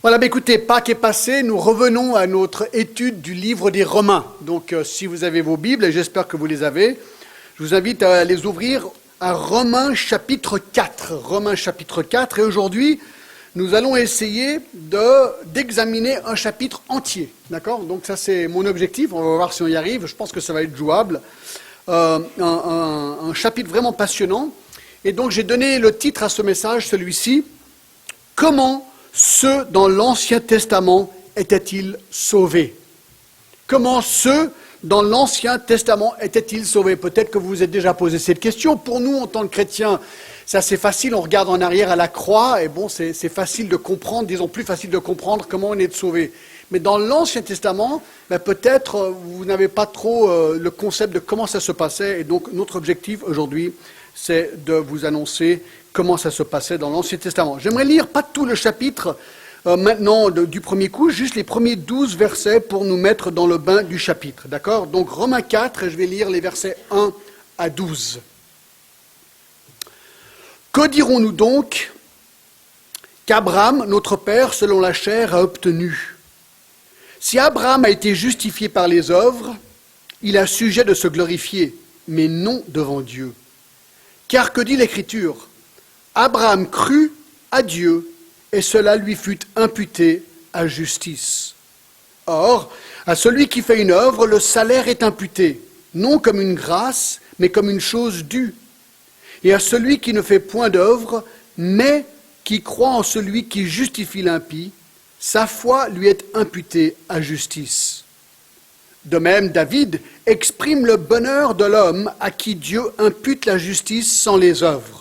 Voilà, écoutez, Pâques est passé, nous revenons à notre étude du livre des Romains. Donc, si vous avez vos Bibles, et j'espère que vous les avez, je vous invite à les ouvrir à Romains chapitre 4. Romains chapitre 4, et aujourd'hui, nous allons essayer d'examiner un chapitre entier. D'accord? Donc ça, c'est mon objectif, on va voir si on y arrive, je pense que ça va être jouable. Un chapitre vraiment passionnant. Et donc, j'ai donné le titre à ce message, celui-ci, « Comment ceux dans l'Ancien Testament étaient-ils sauvés ?» Comment ceux dans l'Ancien Testament étaient-ils sauvés? Peut-être que vous vous êtes déjà posé cette question. Pour nous, en tant que chrétiens, c'est assez facile. On regarde en arrière à la croix, et bon, c'est facile de comprendre, disons plus facile de comprendre comment on est sauvé. Mais dans l'Ancien Testament, peut-être vous n'avez pas trop le concept de comment ça se passait. Et donc, notre objectif aujourd'hui, c'est de vous annoncer comment ça se passait dans l'Ancien Testament. J'aimerais lire, pas tout le chapitre maintenant du premier coup, juste les premiers 12 versets pour nous mettre dans le bain du chapitre. D'accord? Donc Romains 4, je vais lire les versets 1 à 12. Que dirons-nous donc qu'Abraham, notre père, selon la chair, a obtenu? Si Abraham a été justifié par les œuvres, il a sujet de se glorifier, mais non devant Dieu. Car que dit l'Écriture? Abraham crut à Dieu, et cela lui fut imputé à justice. Or, à celui qui fait une œuvre, le salaire est imputé, non comme une grâce, mais comme une chose due. Et à celui qui ne fait point d'œuvre, mais qui croit en celui qui justifie l'impie, sa foi lui est imputée à justice. De même, David exprime le bonheur de l'homme à qui Dieu impute la justice sans les œuvres.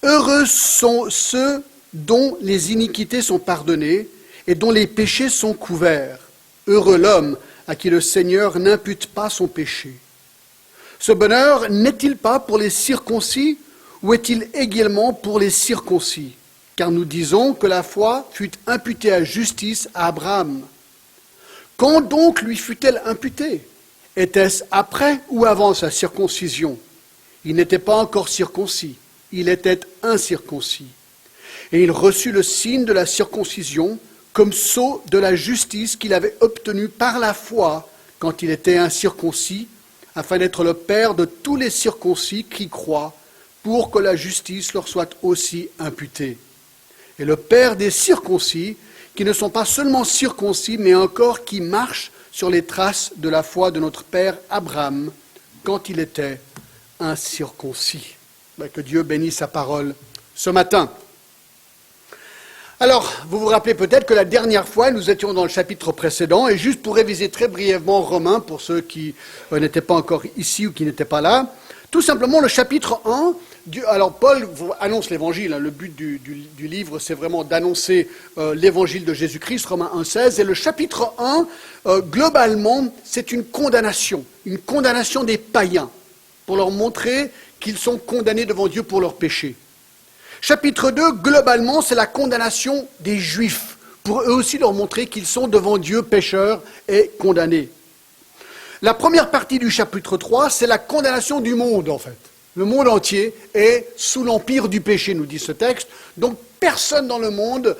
Heureux sont ceux dont les iniquités sont pardonnées et dont les péchés sont couverts. Heureux l'homme à qui le Seigneur n'impute pas son péché. Ce bonheur n'est-il pas pour les circoncis ou est-il également pour les circoncis? Car nous disons que la foi fut imputée à justice à Abraham. Quand donc lui fut-elle imputée? Était-ce après ou avant sa circoncision? Il n'était pas encore circoncis, il était incirconcis. Et il reçut le signe de la circoncision comme sceau de la justice qu'il avait obtenue par la foi quand il était incirconcis, afin d'être le père de tous les circoncis qui croient, pour que la justice leur soit aussi imputée. Et le père des circoncis, qui ne sont pas seulement circoncis, mais encore qui marchent sur les traces de la foi de notre père Abraham, quand il était incirconcis. Que Dieu bénisse sa parole ce matin. Alors, vous vous rappelez peut-être que la dernière fois, nous étions dans le chapitre précédent, et juste pour réviser très brièvement Romains, pour ceux qui n'étaient pas encore ici ou qui n'étaient pas là, tout simplement le chapitre 1, alors Paul annonce l'évangile, le but du livre c'est vraiment d'annoncer l'évangile de Jésus-Christ, Romains 1,16, et le chapitre 1, globalement, c'est une condamnation des païens, pour leur montrer qu'ils sont condamnés devant Dieu pour leurs péchés. Chapitre 2, globalement, c'est la condamnation des Juifs, pour eux aussi leur montrer qu'ils sont devant Dieu pécheurs et condamnés. La première partie du chapitre 3, c'est la condamnation du monde, en fait. Le monde entier est sous l'empire du péché, nous dit ce texte. Donc, personne dans le monde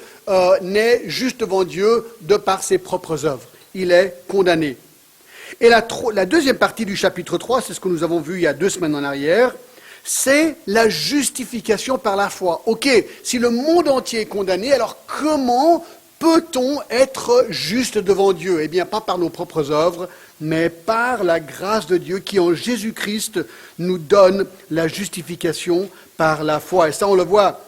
n'est juste devant Dieu de par ses propres œuvres. Il est condamné. Et la deuxième partie du chapitre 3, c'est ce que nous avons vu il y a 2 semaines en arrière, c'est la justification par la foi. Ok, si le monde entier est condamné, alors comment peut-on être juste devant Dieu? Eh bien, pas par nos propres œuvres, mais par la grâce de Dieu qui, en Jésus-Christ, nous donne la justification par la foi. Et ça, on le voit,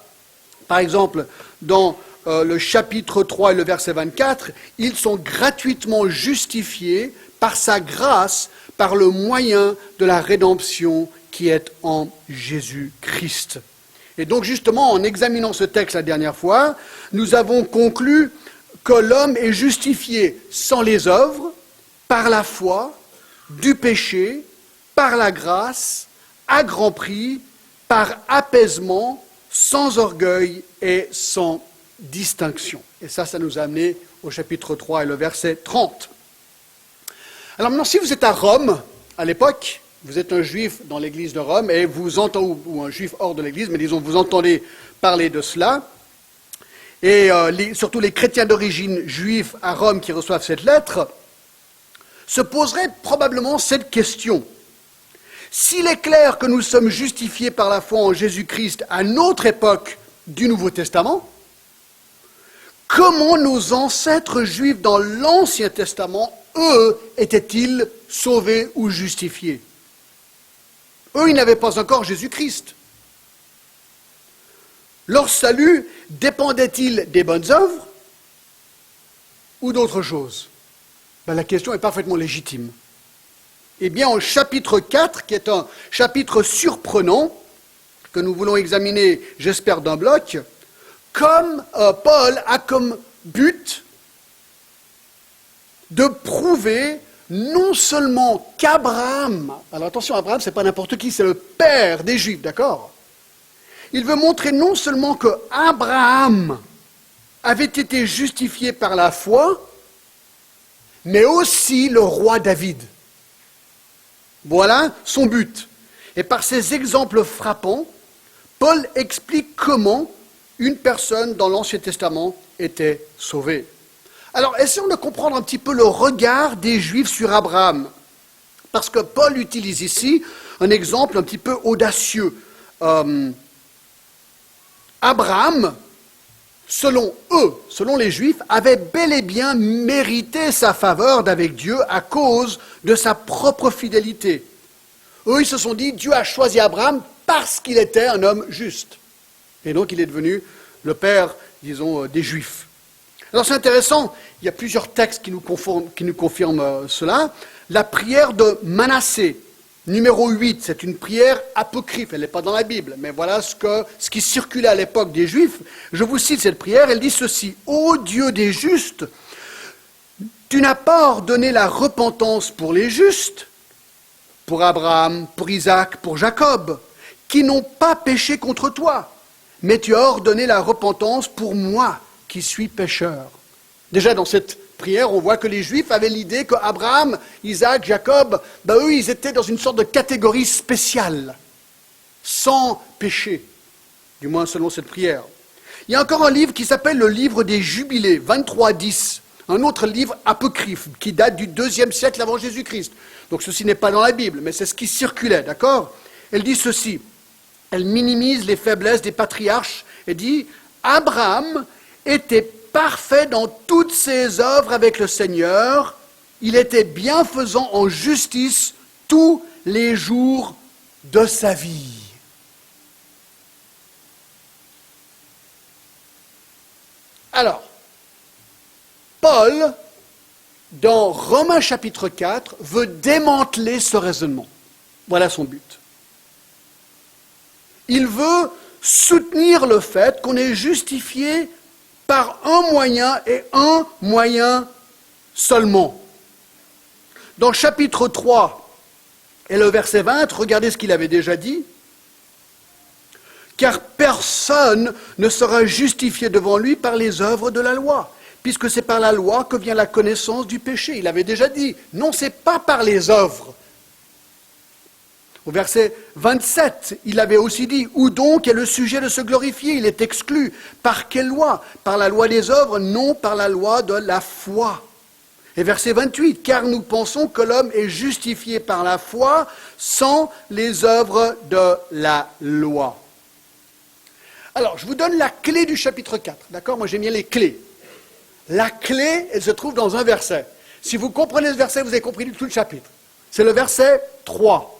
par exemple, dans le chapitre 3 et le verset 24, ils sont gratuitement justifiés par sa grâce, par le moyen de la rédemption qui est en Jésus-Christ. Et donc justement, en examinant ce texte la dernière fois, nous avons conclu que l'homme est justifié sans les œuvres, par la foi, du péché, par la grâce, à grand prix, par apaisement, sans orgueil et sans distinction. Et ça nous a amené au chapitre 3 et le verset 30. Alors maintenant, si vous êtes à Rome, à l'époque, vous êtes un juif dans l'église de Rome, et vous entendez, ou un juif hors de l'église, mais disons, vous entendez parler de cela, et surtout les chrétiens d'origine juive à Rome qui reçoivent cette lettre, se poseraient probablement cette question. S'il est clair que nous sommes justifiés par la foi en Jésus-Christ à notre époque du Nouveau Testament, comment nos ancêtres juifs dans l'Ancien Testament, eux, étaient-ils sauvés ou justifiés? Eux, ils n'avaient pas encore Jésus-Christ. Leur salut dépendait-il des bonnes œuvres ou d'autre chose? La question est parfaitement légitime. Eh bien, au chapitre 4, qui est un chapitre surprenant, que nous voulons examiner, j'espère, d'un bloc, comme Paul a comme but de prouver non seulement qu'Abraham, alors attention, Abraham, c'est pas n'importe qui, c'est le père des Juifs, d'accord? Il veut montrer non seulement que Abraham avait été justifié par la foi, mais aussi le roi David. Voilà son but. Et par ces exemples frappants, Paul explique comment une personne dans l'Ancien Testament était sauvée. Alors, essayons de comprendre un petit peu le regard des Juifs sur Abraham. Parce que Paul utilise ici un exemple un petit peu audacieux. Abraham, selon eux, selon les Juifs, avait bel et bien mérité sa faveur d'avec Dieu à cause de sa propre fidélité. Eux, ils se sont dit, Dieu a choisi Abraham parce qu'il était un homme juste. Et donc, il est devenu le père, disons, des Juifs. Alors, c'est intéressant, il y a plusieurs textes qui nous confirment cela. La prière de Manassé, numéro 8, c'est une prière apocryphe, elle n'est pas dans la Bible, mais voilà ce qui circulait à l'époque des Juifs. Je vous cite cette prière, elle dit ceci: « Ô Dieu des justes, tu n'as pas ordonné la repentance pour les justes, pour Abraham, pour Isaac, pour Jacob, qui n'ont pas péché contre toi, mais tu as ordonné la repentance pour moi, qui suis pécheur. » Déjà dans cette prière, on voit que les Juifs avaient l'idée qu'Abraham, Isaac, Jacob, eux, ils étaient dans une sorte de catégorie spéciale, sans péché, du moins selon cette prière. Il y a encore un livre qui s'appelle le livre des Jubilés, 23-10, un autre livre apocryphe qui date du IIe siècle avant Jésus-Christ. Donc ceci n'est pas dans la Bible, mais c'est ce qui circulait, d'accord? Elle dit ceci, elle minimise les faiblesses des patriarches et dit « Abraham était parfait dans toutes ses œuvres avec le Seigneur, il était bienfaisant en justice tous les jours de sa vie. » Alors, Paul, dans Romains chapitre 4, veut démanteler ce raisonnement. Voilà son but. Il veut soutenir le fait qu'on est justifié par un moyen et un moyen seulement. Dans le chapitre 3 et le verset 20, regardez ce qu'il avait déjà dit. « Car personne ne sera justifié devant lui par les œuvres de la loi, puisque c'est par la loi que vient la connaissance du péché. » Il avait déjà dit, non, ce n'est pas par les œuvres. Au verset 27, il avait aussi dit, « Où donc est le sujet de se glorifier? Il est exclu. Par quelle loi? Par la loi des œuvres? Non, par la loi de la foi. » Et verset 28, « Car nous pensons que l'homme est justifié par la foi sans les œuvres de la loi. » Alors, je vous donne la clé du chapitre 4, d'accord? Moi, j'aime bien les clés. La clé, elle se trouve dans un verset. Si vous comprenez ce verset, vous avez compris tout le chapitre. C'est le verset 3.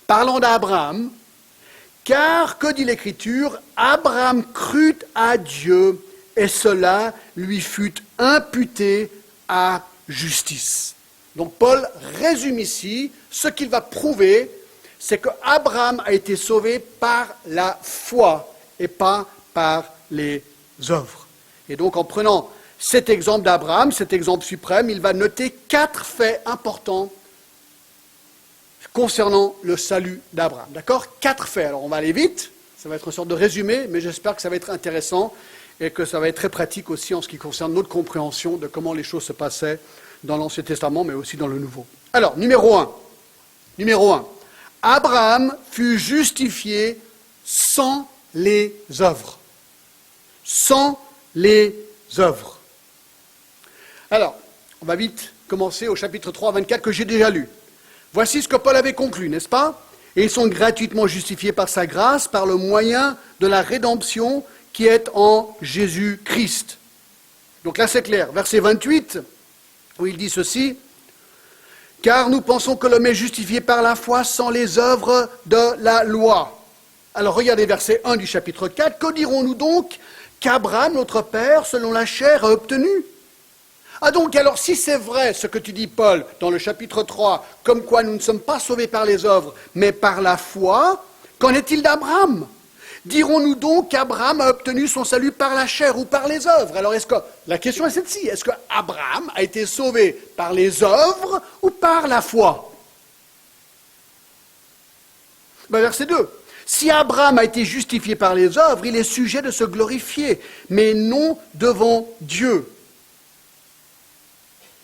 Parlant d'Abraham, car, que dit l'Écriture, Abraham crut à Dieu et cela lui fut imputé à justice. Donc Paul résume ici ce qu'il va prouver, c'est que Abraham a été sauvé par la foi et pas par les œuvres. Et donc en prenant cet exemple d'Abraham, cet exemple suprême, il va noter 4 faits importants concernant le salut d'Abraham. D'accord? 4 faits. Alors on va aller vite, ça va être une sorte de résumé, mais j'espère que ça va être intéressant et que ça va être très pratique aussi en ce qui concerne notre compréhension de comment les choses se passaient dans l'Ancien Testament, mais aussi dans le Nouveau. Alors, numéro 1. Abraham fut justifié sans les œuvres. Sans les œuvres. Alors, on va vite commencer au chapitre 3, 24 que j'ai déjà lu. Voici ce que Paul avait conclu, n'est-ce pas? Et ils sont gratuitement justifiés par sa grâce, par le moyen de la rédemption qui est en Jésus-Christ. Donc là c'est clair. Verset 28, où il dit ceci, « Car nous pensons que l'homme est justifié par la foi sans les œuvres de la loi. » Alors regardez verset 1 du chapitre 4, « Que dirons-nous donc qu'Abraham, notre père, selon la chair, a obtenu ?» Ah donc, alors si c'est vrai ce que tu dis, Paul, dans le chapitre 3, comme quoi nous ne sommes pas sauvés par les œuvres, mais par la foi, qu'en est-il d'Abraham? Dirons-nous donc qu'Abraham a obtenu son salut par la chair ou par les œuvres? Alors la question est celle-ci, est-ce qu'Abraham a été sauvé par les œuvres ou par la foi? Verset 2. Si Abraham a été justifié par les œuvres, il est sujet de se glorifier, mais non devant Dieu.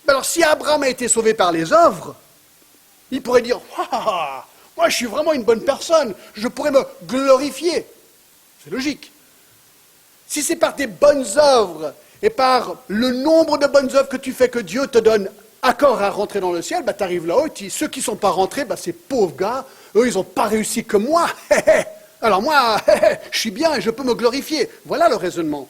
Alors, si Abraham a été sauvé par les œuvres, il pourrait dire ah, « Moi, je suis vraiment une bonne personne, je pourrais me glorifier. » C'est logique. Si c'est par tes bonnes œuvres et par le nombre de bonnes œuvres que tu fais que Dieu te donne accord à rentrer dans le ciel, tu arrives là-haut, ceux qui ne sont pas rentrés, ces pauvres gars, eux, ils n'ont pas réussi comme moi. Alors moi, je suis bien et je peux me glorifier. Voilà le raisonnement.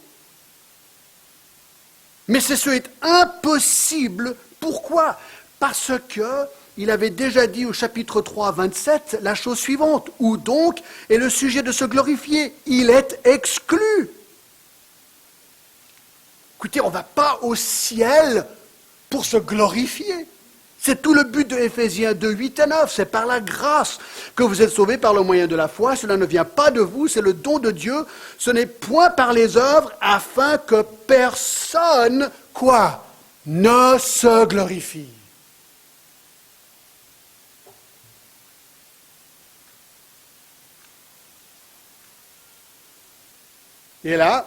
Mais ceci est impossible. Pourquoi? Parce qu'il avait déjà dit au chapitre 3, 27, la chose suivante. Où donc est le sujet de se glorifier? Il est exclu. Écoutez, on ne va pas au ciel pour se glorifier. C'est tout le but de Éphésiens 2, 8 et 9. C'est par la grâce que vous êtes sauvés par le moyen de la foi. Cela ne vient pas de vous, c'est le don de Dieu. Ce n'est point par les œuvres afin que personne, quoi, ne se glorifie. Et là,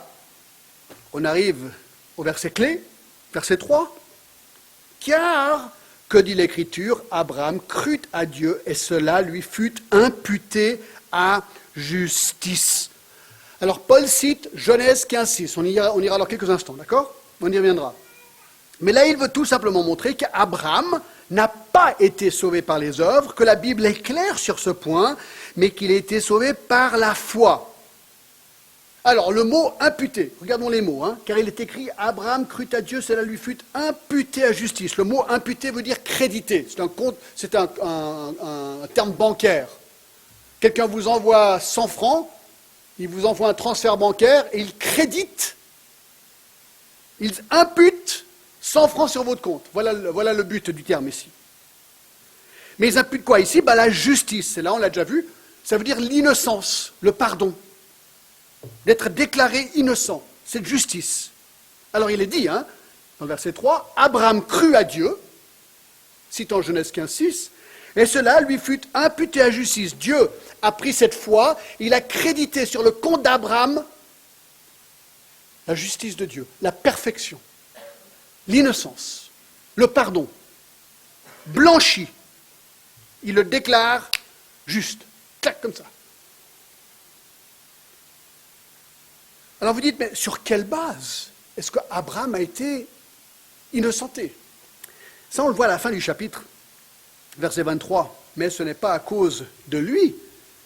on arrive au verset clé, verset 3. Car, que dit l'Écriture, Abraham crut à Dieu et cela lui fut imputé à justice. Alors Paul cite Genèse 15:6. On ira dans quelques instants, d'accord? On y reviendra. Mais là, il veut tout simplement montrer qu'Abraham n'a pas été sauvé par les œuvres, que la Bible est claire sur ce point, mais qu'il a été sauvé par la foi. Alors, le mot imputé, regardons les mots, car il est écrit « Abraham crut à Dieu, cela lui fut imputé à justice ». Le mot imputé veut dire crédité, c'est un terme bancaire. Quelqu'un vous envoie 100 francs, il vous envoie un transfert bancaire et il crédite, il impute 100 francs sur votre compte. Voilà le but du terme ici. Mais ils imputent quoi ici? La justice, et là on l'a déjà vu, ça veut dire l'innocence, le pardon. D'être déclaré innocent, c'est justice. Alors il est dit, dans le verset 3, Abraham crut à Dieu, citant Genèse 15:6, et cela lui fut imputé à justice. Dieu a pris cette foi, il a crédité sur le compte d'Abraham la justice de Dieu, la perfection, l'innocence, le pardon, blanchi. Il le déclare juste, clac comme ça. Alors vous dites, mais sur quelle base est-ce qu'Abraham a été innocenté? Ça, on le voit à la fin du chapitre, verset 23. Mais ce n'est pas à cause de lui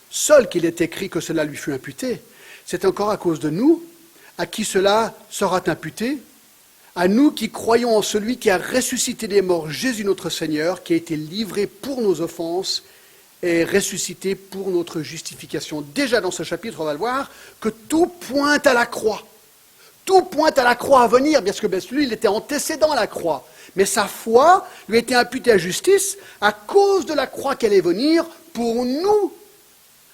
seul qu'il est écrit que cela lui fut imputé. C'est encore à cause de nous, à qui cela sera imputé, à nous qui croyons en celui qui a ressuscité des morts, Jésus notre Seigneur, qui a été livré pour nos offenses et ressuscité pour notre justification. Déjà dans ce chapitre, on va le voir, que tout pointe à la croix. Tout pointe à la croix à venir, parce que lui, il était antécédent à la croix. Mais sa foi lui a été imputée à justice à cause de la croix qu'elle allait venir pour nous.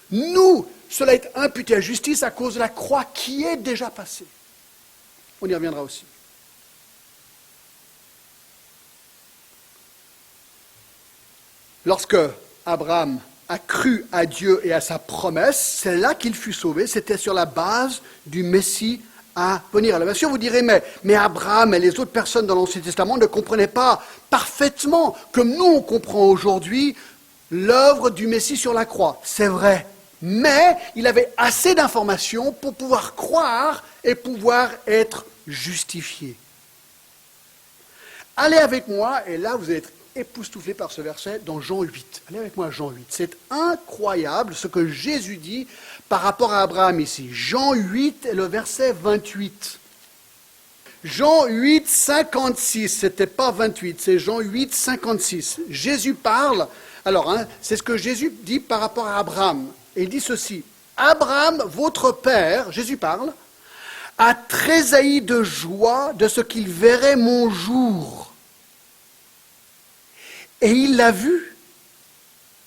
Nous, cela est imputé à justice à cause de la croix qui est déjà passée. On y reviendra aussi. Lorsque Abraham a cru à Dieu et à sa promesse, c'est là qu'il fut sauvé, c'était sur la base du Messie à venir. Alors bien sûr, vous direz, mais Abraham et les autres personnes dans l'Ancien Testament ne comprenaient pas parfaitement, comme nous on comprend aujourd'hui, l'œuvre du Messie sur la croix. C'est vrai, mais il avait assez d'informations pour pouvoir croire et pouvoir être justifié. Allez avec moi, et là vous allez être époustouflé par ce verset dans Jean 8. Allez avec moi à Jean 8. C'est incroyable ce que Jésus dit par rapport à Abraham ici. Jean 8 et le verset 28. Jean 8, 56, c'était pas 28, c'est Jean 8, 56. Jésus parle, alors c'est ce que Jésus dit par rapport à Abraham. Et il dit ceci, Abraham, votre père, Jésus parle, a tressailli de joie de ce qu'il verrait mon jour. Et il l'a vu,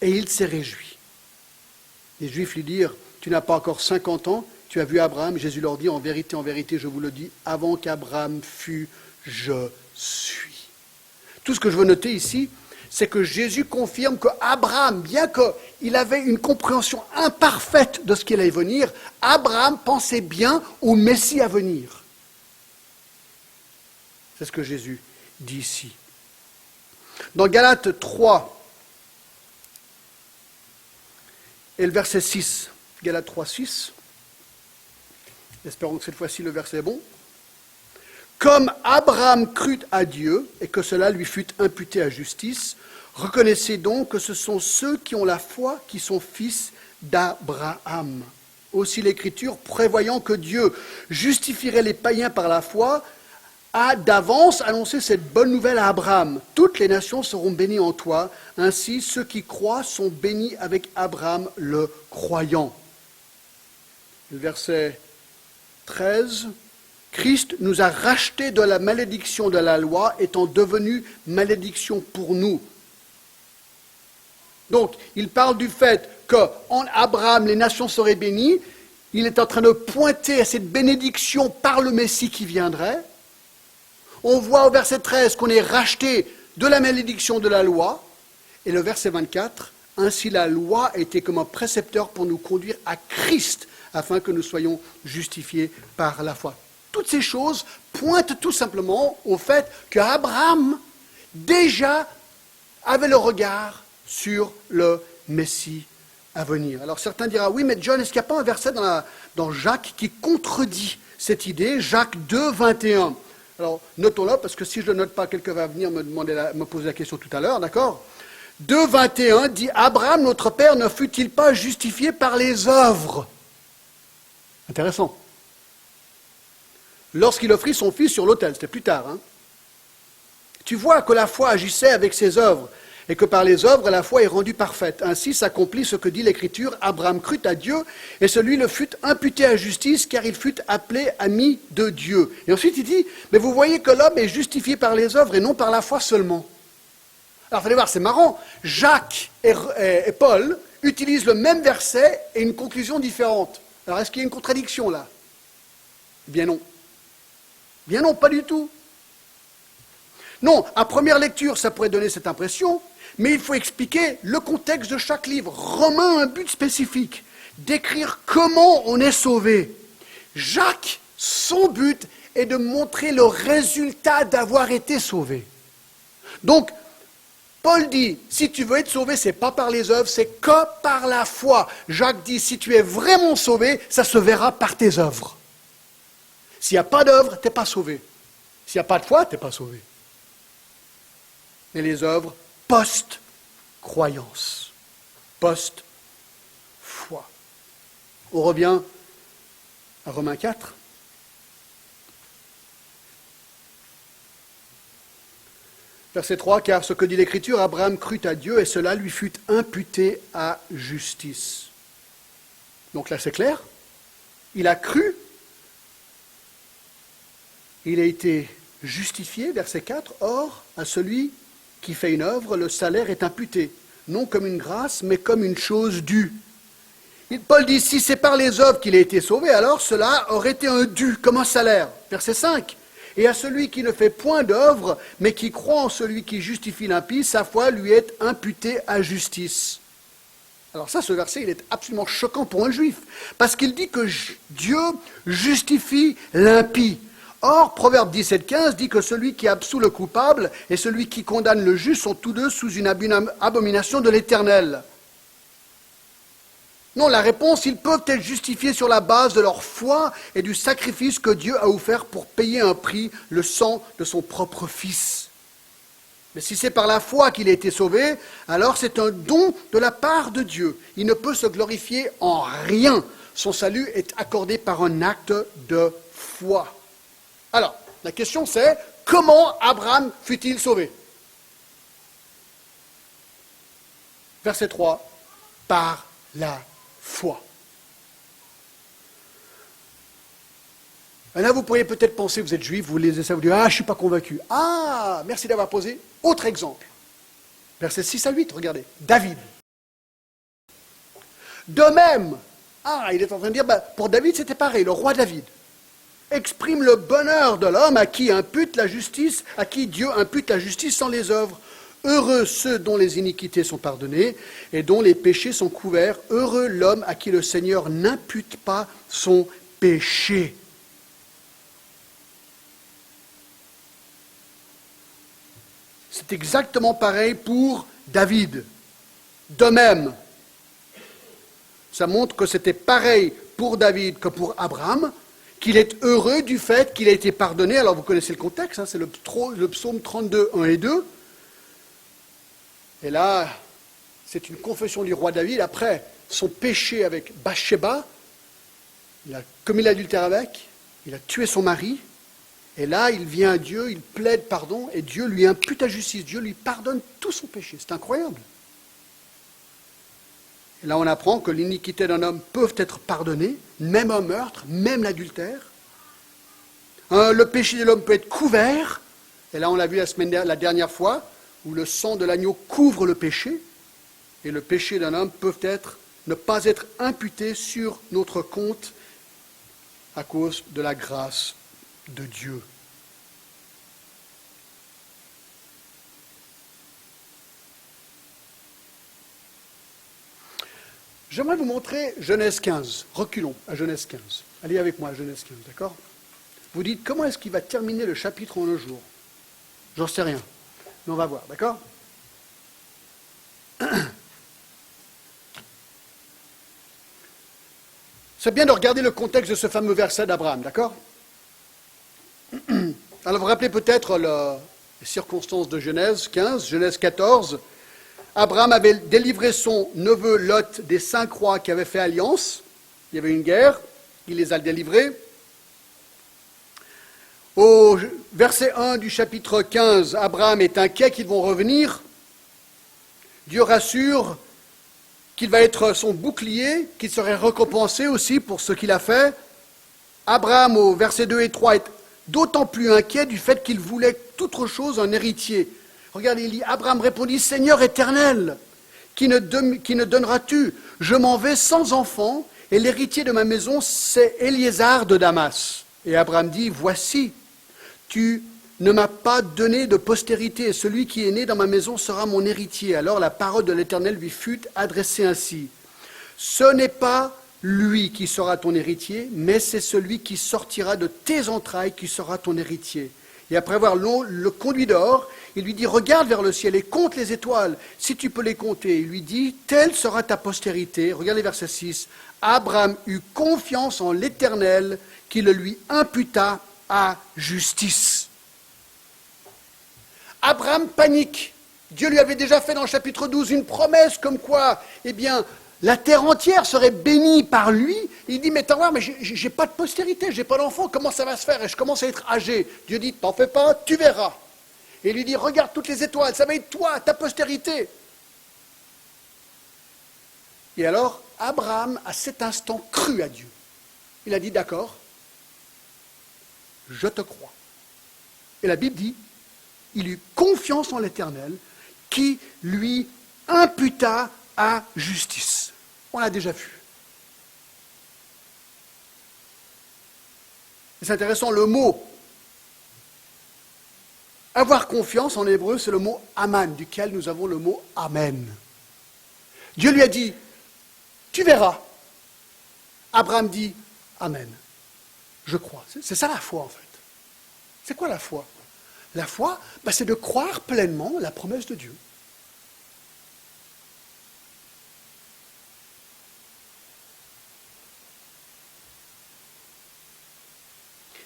et il s'est réjoui. Les Juifs lui dirent, tu n'as pas encore 50 ans, tu as vu Abraham. Jésus leur dit, en vérité, je vous le dis, avant qu'Abraham fût, je suis. Tout ce que je veux noter ici, c'est que Jésus confirme qu'Abraham, bien qu'il avait une compréhension imparfaite de ce qui allait venir, Abraham pensait bien au Messie à venir. C'est ce que Jésus dit ici. Dans Galates 3, et le verset 6, Galates 3, 6, espérons que cette fois-ci le verset est bon. Comme Abraham crut à Dieu et que cela lui fut imputé à justice, reconnaissez donc que ce sont ceux qui ont la foi qui sont fils d'Abraham. Aussi l'Écriture, prévoyant que Dieu justifierait les païens par la foi, a d'avance annoncé cette bonne nouvelle à Abraham. Toutes les nations seront bénies en toi, ainsi ceux qui croient sont bénis avec Abraham le croyant. Le verset 13, Christ nous a rachetés de la malédiction de la loi, étant devenu malédiction pour nous. Donc, il parle du fait qu'en Abraham, les nations seraient bénies. Il est en train de pointer à cette bénédiction par le Messie qui viendrait. On voit au verset 13 qu'on est racheté de la malédiction de la loi. Et le verset 24, ainsi la loi était comme un précepteur pour nous conduire à Christ, afin que nous soyons justifiés par la foi. Toutes ces choses pointent tout simplement au fait qu'Abraham déjà avait le regard sur le Messie à venir. Alors certains diront, oui, mais John, est-ce qu'il n'y a pas un verset dans Jacques qui contredit cette idée, Jacques 2, 21 ? Alors notons-le, parce que si je ne le note pas, quelqu'un va venir me poser la question tout à l'heure, d'accord ? 2, 21 dit, Abraham, notre père, ne fut-il pas justifié par les œuvres ? Intéressant. Lorsqu'il offrit son fils sur l'autel, c'était plus tard. Tu vois que la foi agissait avec ses œuvres, et que par les œuvres, la foi est rendue parfaite. Ainsi s'accomplit ce que dit l'Écriture, Abraham crut à Dieu, et celui le fut imputé à justice, car il fut appelé ami de Dieu. Et ensuite il dit, mais vous voyez que l'homme est justifié par les œuvres, et non par la foi seulement. Alors il fallait voir, c'est marrant, Jacques et Paul utilisent le même verset et une conclusion différente. Alors, est-ce qu'il y a une contradiction là ? Bien non. Bien non, pas du tout. Non, à première lecture, ça pourrait donner cette impression, mais il faut expliquer le contexte de chaque livre. Romains a un but spécifique, décrire comment on est sauvé. Jacques, son but est de montrer le résultat d'avoir été sauvé. Donc, Paul dit, si tu veux être sauvé, ce n'est pas par les œuvres, c'est que par la foi. Jacques dit, si tu es vraiment sauvé, ça se verra par tes œuvres. S'il n'y a pas d'œuvre, tu n'es pas sauvé. S'il n'y a pas de foi, tu n'es pas sauvé. Mais les œuvres post-croyance, post-foi. On revient à Romains 4. Verset 3, car ce que dit l'Écriture, Abraham crut à Dieu et cela lui fut imputé à justice. Donc là c'est clair, il a cru, il a été justifié, verset 4, or à celui qui fait une œuvre, le salaire est imputé, non comme une grâce, mais comme une chose due. Et Paul dit, si c'est par les œuvres qu'il a été sauvé, alors cela aurait été un dû, comme un salaire. Verset 5. Et à celui qui ne fait point d'œuvre, mais qui croit en celui qui justifie l'impie, sa foi lui est imputée à justice. Alors ça, ce verset, il est absolument choquant pour un juif, parce qu'il dit que Dieu justifie l'impie. Or, Proverbe 17,15 dit que celui qui absout le coupable et celui qui condamne le juste sont tous deux sous une abomination de l'Éternel. Non, la réponse, ils peuvent être justifiés sur la base de leur foi et du sacrifice que Dieu a offert pour payer un prix, le sang de son propre Fils. Mais si c'est par la foi qu'il a été sauvé, alors c'est un don de la part de Dieu. Il ne peut se glorifier en rien. Son salut est accordé par un acte de foi. Alors, la question c'est, comment Abraham fut-il sauvé? Verset 3, par la foi. Là, vous pourriez peut-être penser, vous êtes juif, vous lisez ça, vous dites, ah, je ne suis pas convaincu. Ah, merci d'avoir posé. Autre exemple. Versets 6 à 8, regardez. David. De même, il est en train de dire, pour David, c'était pareil, le roi David exprime le bonheur de l'homme à qui impute la justice, à qui Dieu impute la justice sans les œuvres. Heureux ceux dont les iniquités sont pardonnées et dont les péchés sont couverts. Heureux l'homme à qui le Seigneur n'impute pas son péché. C'est exactement pareil pour David. De même, ça montre que c'était pareil pour David que pour Abraham, qu'il est heureux du fait qu'il a été pardonné. Alors vous connaissez le contexte, c'est le psaume 32, 1 et 2. Et là, c'est une confession du roi David après son péché avec Bathsheba. Il a commis l'adultère avec, il a tué son mari. Et là, il vient à Dieu, il plaide pardon, et Dieu lui impute la justice. Dieu lui pardonne tout son péché. C'est incroyable. Et là, on apprend que l'iniquité d'un homme peut être pardonnée, même un meurtre, même l'adultère. Le péché de l'homme peut être couvert. Et là, on l'a vu la dernière fois, où le sang de l'agneau couvre le péché. Et le péché d'un homme peut ne pas être imputé sur notre compte à cause de la grâce de Dieu. J'aimerais vous montrer Genèse 15. Reculons à Genèse 15. Allez avec moi à Genèse 15, d'accord? Vous dites, comment est-ce qu'il va terminer le chapitre en un jour? J'en sais rien. Mais on va voir, d'accord? C'est bien de regarder le contexte de ce fameux verset d'Abraham, d'accord? Alors vous vous rappelez peut-être les circonstances de Genèse 15, Genèse 14. Abraham avait délivré son neveu Lot des 5 rois qui avaient fait alliance. Il y avait une guerre, il les a délivrés. Au verset 1 du chapitre 15, Abraham est inquiet qu'ils vont revenir. Dieu rassure qu'il va être son bouclier, qu'il serait récompensé aussi pour ce qu'il a fait. Abraham, au verset 2 et 3, est d'autant plus inquiet du fait qu'il voulait autre chose, un héritier. Regardez, il dit, Abraham répondit, Seigneur éternel, qui ne donneras-tu? Je m'en vais sans enfant, et l'héritier de ma maison, c'est Éliézar de Damas. Et Abraham dit, voici, tu ne m'as pas donné de postérité, et celui qui est né dans ma maison sera mon héritier. Alors la parole de l'Éternel lui fut adressée ainsi. Ce n'est pas lui qui sera ton héritier, mais c'est celui qui sortira de tes entrailles qui sera ton héritier. Et après avoir le conduit dehors, il lui dit, regarde vers le ciel et compte les étoiles, si tu peux les compter. Il lui dit, telle sera ta postérité. Regardez verset 6. Abraham eut confiance en l'Éternel, qui le lui imputa à justice. Abraham panique. Dieu lui avait déjà fait dans le chapitre 12 une promesse comme quoi, la terre entière serait bénie par lui. Il dit, mais t'en vois, mais j'ai pas de postérité, j'ai pas d'enfant, comment ça va se faire? Et je commence à être âgé. Dieu dit, t'en fais pas, tu verras. Et il lui dit, regarde toutes les étoiles, ça va être toi, ta postérité. Et alors, Abraham, à cet instant, crut à Dieu. Il a dit, d'accord, je te crois. Et la Bible dit, il eut confiance en l'Éternel, qui lui imputa à justice. On l'a déjà vu. C'est intéressant, le mot avoir confiance en hébreu, c'est le mot aman, duquel nous avons le mot amen. Dieu lui a dit, tu verras. Abraham dit, amen. Je crois. C'est ça la foi en fait. C'est quoi la foi? La foi, c'est de croire pleinement la promesse de Dieu.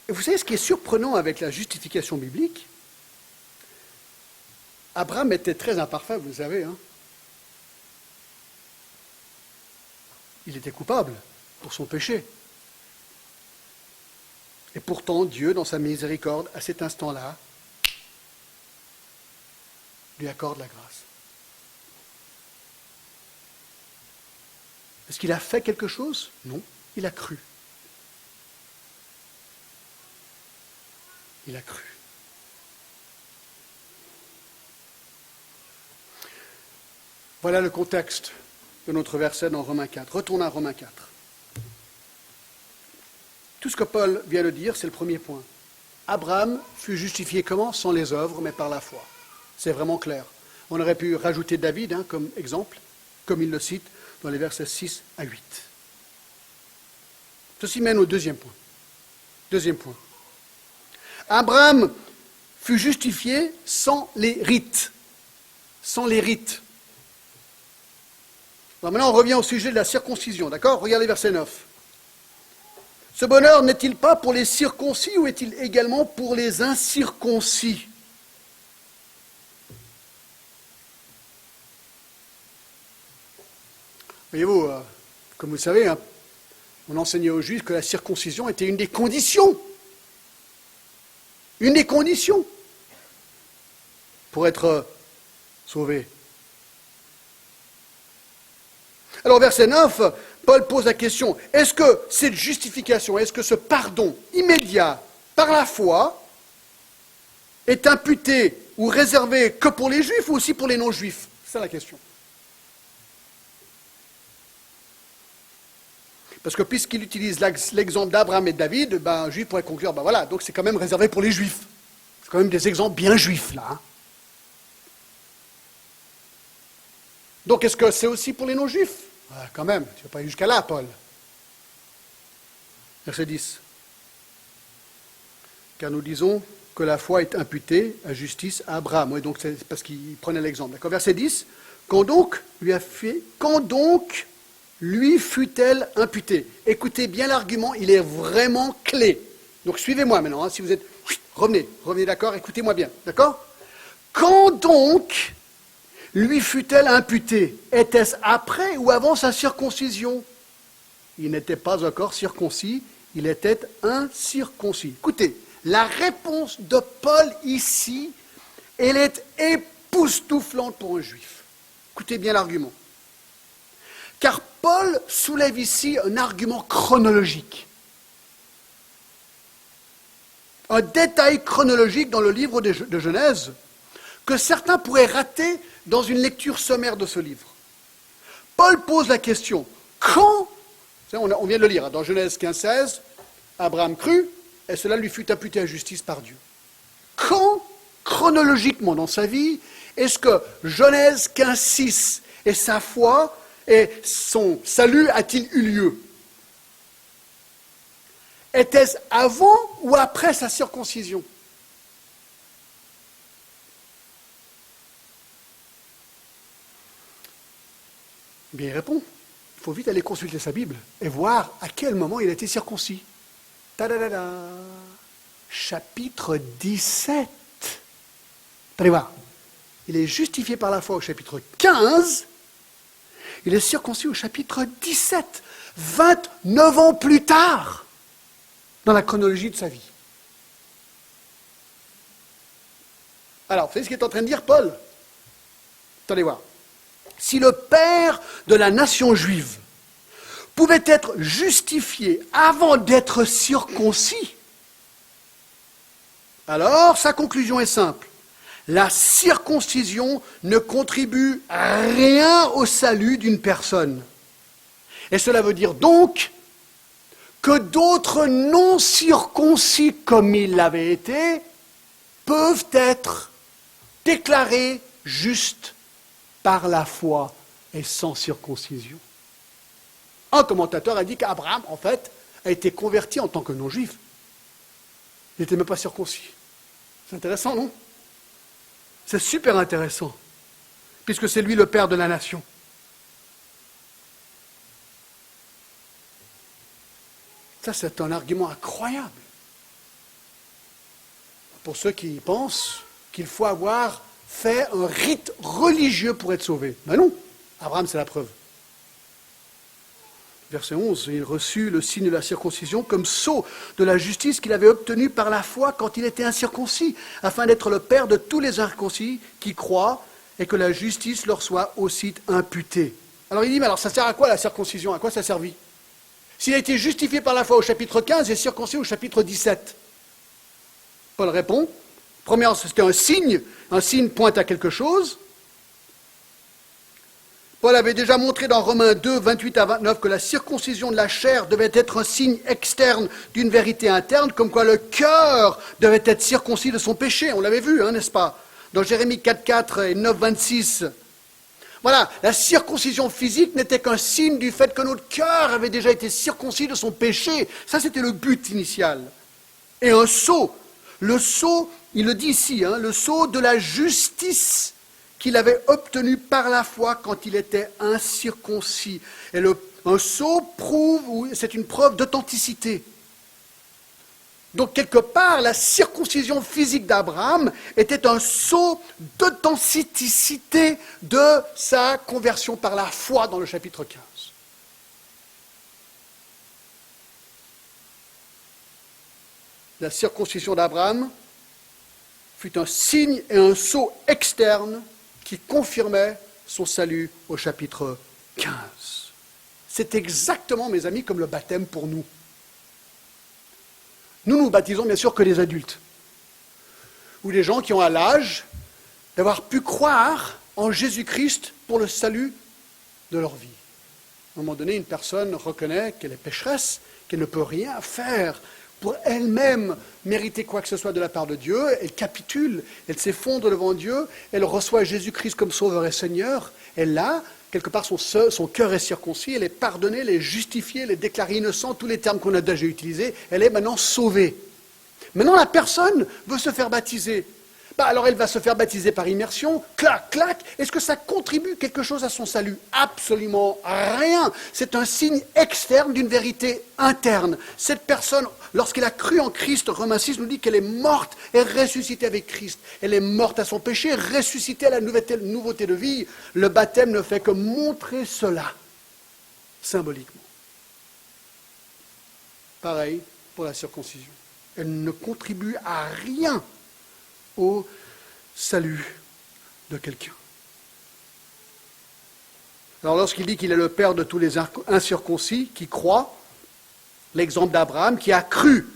Et vous savez ce qui est surprenant avec la justification biblique? Abraham était très imparfait, vous le savez. Hein. Il était coupable pour son péché. Et pourtant, Dieu, dans sa miséricorde, à cet instant-là, lui accorde la grâce. Est-ce qu'il a fait quelque chose? Non, il a cru. Il a cru. Voilà le contexte de notre verset dans Romains 4. Retournons à Romains 4. Tout ce que Paul vient de dire, c'est le premier point. Abraham fut justifié comment? Sans les œuvres, mais par la foi. C'est vraiment clair. On aurait pu rajouter David comme exemple, comme il le cite dans les versets 6 à 8. Ceci mène au deuxième point. Deuxième point. Abraham fut justifié sans les rites. Sans les rites. Alors maintenant, on revient au sujet de la circoncision, d'accord? Regardez verset 9. Ce bonheur n'est-il pas pour les circoncis ou est-il également pour les incirconcis? Voyez-vous, comme vous le savez, hein, on enseignait aux Juifs que la circoncision était une des conditions. Une des conditions pour être sauvé. Alors, verset 9, Paul pose la question, est-ce que cette justification, est-ce que ce pardon immédiat par la foi est imputé ou réservé que pour les Juifs ou aussi pour les non-Juifs? C'est ça la question. Parce que puisqu'il utilise l'exemple d'Abraham et de David, un Juif pourrait conclure, voilà, donc c'est quand même réservé pour les Juifs. C'est quand même des exemples bien juifs, là. Hein. Donc est-ce que c'est aussi pour les non-Juifs? Quand même, tu ne vas pas aller jusqu'à là, Paul. Verset 10. Car nous disons que la foi est imputée à justice à Abraham. Oui, donc c'est parce qu'il prenait l'exemple. D'accord. Verset 10. Quand donc lui fut-elle imputée? Écoutez bien l'argument, il est vraiment clé. Donc suivez-moi maintenant, hein, si vous êtes... Revenez, d'accord, écoutez-moi bien, d'accord? Quand donc lui fut-elle imputée? Était-ce après ou avant sa circoncision? Il n'était pas encore circoncis, il était incirconcis. Écoutez, la réponse de Paul ici, elle est époustouflante pour un juif. Écoutez bien l'argument. Car Paul soulève ici un argument chronologique. Un détail chronologique dans le livre de Genèse que certains pourraient rater dans une lecture sommaire de ce livre. Paul pose la question, quand, on vient de le lire, dans Genèse 15-16, Abraham crut, et cela lui fut imputé à justice par Dieu. Quand, chronologiquement dans sa vie, est-ce que Genèse 15-6 et sa foi et son salut a-t-il eu lieu? Était-ce avant ou après sa circoncision? Bien, il répond. Il faut vite aller consulter sa Bible et voir à quel moment il a été circoncis. Ta-da-da-da. Chapitre 17. Allez voir. Il est justifié par la foi au chapitre 15. Il est circoncis au chapitre 17. 29 ans plus tard, dans la chronologie de sa vie. Alors, vous savez ce qu'il est en train de dire, Paul? Attendez voir. Si le père de la nation juive pouvait être justifié avant d'être circoncis, alors sa conclusion est simple. La circoncision ne contribue rien au salut d'une personne. Et cela veut dire donc que d'autres non circoncis comme il l'avait été peuvent être déclarés justes par la foi et sans circoncision. Un commentateur a dit qu'Abraham, en fait, a été converti en tant que non-juif. Il n'était même pas circoncis. C'est intéressant, non? C'est super intéressant, puisque c'est lui le père de la nation. Ça, c'est un argument incroyable. pour ceux qui pensent qu'il faut avoir fait un rite religieux pour être sauvé. Ben non, Abraham, c'est la preuve. Verset 11, il reçut le signe de la circoncision comme sceau de la justice qu'il avait obtenue par la foi quand il était incirconcis, afin d'être le père de tous les incirconcis qui croient et que la justice leur soit aussi imputée. Alors il dit, mais alors ça sert à quoi la circoncision? À quoi ça servit? S'il a été justifié par la foi au chapitre 15 et circoncis au chapitre 17. Paul répond, premièrement, c'était un signe pointe à quelque chose. Paul avait déjà montré dans Romains 2, 28 à 29 que la circoncision de la chair devait être un signe externe d'une vérité interne, comme quoi le cœur devait être circoncis de son péché. On l'avait vu, n'est-ce pas? Dans Jérémie 4, 4 et 9, 26. Voilà, la circoncision physique n'était qu'un signe du fait que notre cœur avait déjà été circoncis de son péché. Ça, c'était le but initial. Et un sceau, le sceau, il le dit ici, le sceau de la justice qu'il avait obtenu par la foi quand il était incirconcis. Et un sceau prouve, c'est une preuve d'authenticité. Donc, quelque part, la circoncision physique d'Abraham était un sceau d'authenticité de sa conversion par la foi dans le chapitre 15. La circoncision d'Abraham fut un signe et un sceau externe qui confirmait son salut au chapitre 15. C'est exactement, mes amis, comme le baptême pour nous. Nous baptisons bien sûr que les adultes, ou les gens qui ont à l'âge d'avoir pu croire en Jésus-Christ pour le salut de leur vie. À un moment donné, une personne reconnaît qu'elle est pécheresse, qu'elle ne peut rien faire pour elle-même mériter quoi que ce soit de la part de Dieu. Elle capitule, elle s'effondre devant Dieu, elle reçoit Jésus-Christ comme Sauveur et Seigneur. Elle l'a, quelque part son cœur est circoncis, elle est pardonnée, elle est justifiée, elle est déclarée innocente, tous les termes qu'on a déjà utilisés, elle est maintenant sauvée. Maintenant la personne veut se faire baptiser. Alors elle va se faire baptiser par immersion, clac, clac. Est-ce que ça contribue quelque chose à son salut? Absolument rien. C'est un signe externe d'une vérité interne. Cette personne, lorsqu'elle a cru en Christ, Romains 6 nous dit qu'elle est morte et ressuscitée avec Christ. Elle est morte à son péché, ressuscitée à la nouveauté de vie. Le baptême ne fait que montrer cela, symboliquement. Pareil pour la circoncision. Elle ne contribue à rien au salut de quelqu'un. Alors lorsqu'il dit qu'il est le père de tous les incirconcis qui croient, l'exemple d'Abraham qui a cru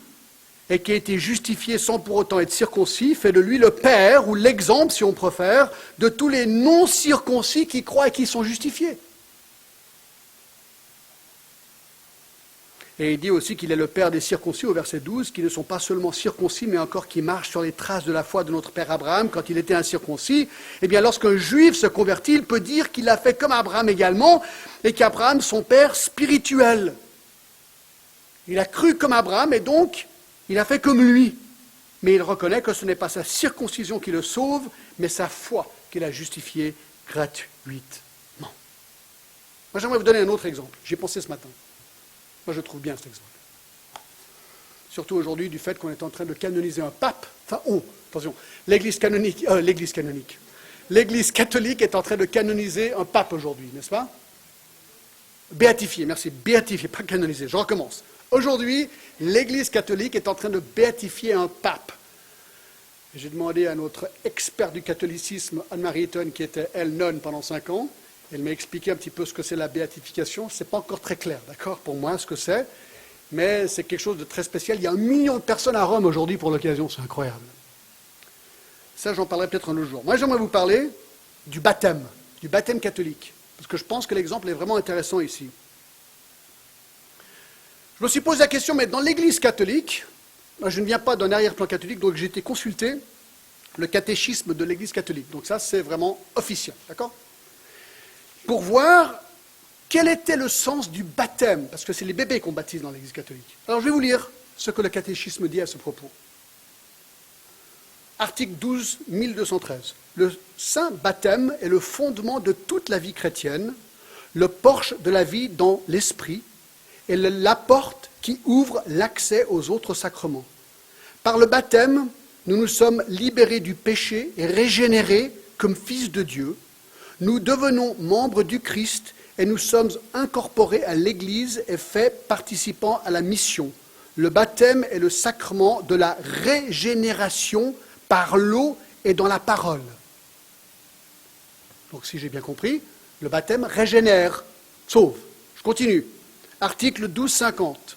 et qui a été justifié sans pour autant être circoncis, fait de lui le père, ou l'exemple si on préfère, de tous les non-circoncis qui croient et qui sont justifiés. Et il dit aussi qu'il est le père des circoncis au verset 12, qui ne sont pas seulement circoncis, mais encore qui marchent sur les traces de la foi de notre père Abraham quand il était incirconcis. Eh bien, lorsqu'un juif se convertit, il peut dire qu'il a fait comme Abraham également, et qu'Abraham, son père spirituel. Il a cru comme Abraham, et donc, il a fait comme lui. Mais il reconnaît que ce n'est pas sa circoncision qui le sauve, mais sa foi qui l'a justifié gratuitement. Moi, j'aimerais vous donner un autre exemple. J'y ai pensé ce matin. Moi, je trouve bien cet exemple. Surtout aujourd'hui, du fait qu'on est en train de canoniser un pape. Attention, l'Église catholique est en train de canoniser un pape aujourd'hui, n'est-ce pas? Béatifié, merci, béatifié, pas canoniser, je recommence. Aujourd'hui, l'Église catholique est en train de béatifier un pape. J'ai demandé à notre expert du catholicisme, Anne-Marie Eaton, qui était, elle, nonne pendant 5 ans, elle m'a expliqué un petit peu ce que c'est la béatification. Ce n'est pas encore très clair, d'accord, pour moi, ce que c'est. Mais c'est quelque chose de très spécial. Il y a 1 million de personnes à Rome aujourd'hui pour l'occasion. C'est incroyable. Ça, j'en parlerai peut-être un autre jour. Moi, j'aimerais vous parler du baptême catholique. Parce que je pense que l'exemple est vraiment intéressant ici. Je me suis posé la question, mais dans l'Église catholique, moi, je ne viens pas d'un arrière-plan catholique, donc j'ai été consulter le catéchisme de l'Église catholique. Donc ça, c'est vraiment officiel, d'accord ? Pour voir quel était le sens du baptême, parce que c'est les bébés qu'on baptise dans l'Église catholique. Alors je vais vous lire ce que le catéchisme dit à ce propos. Article 12, 1213. Le saint baptême est le fondement de toute la vie chrétienne, le porche de la vie dans l'esprit, et la porte qui ouvre l'accès aux autres sacrements. Par le baptême, nous nous sommes libérés du péché et régénérés comme fils de Dieu. Nous devenons membres du Christ et nous sommes incorporés à l'Église et faits participants à la mission. Le baptême est le sacrement de la régénération par l'eau et dans la parole. Donc si j'ai bien compris, le baptême régénère, sauve. Je continue. Article 1250.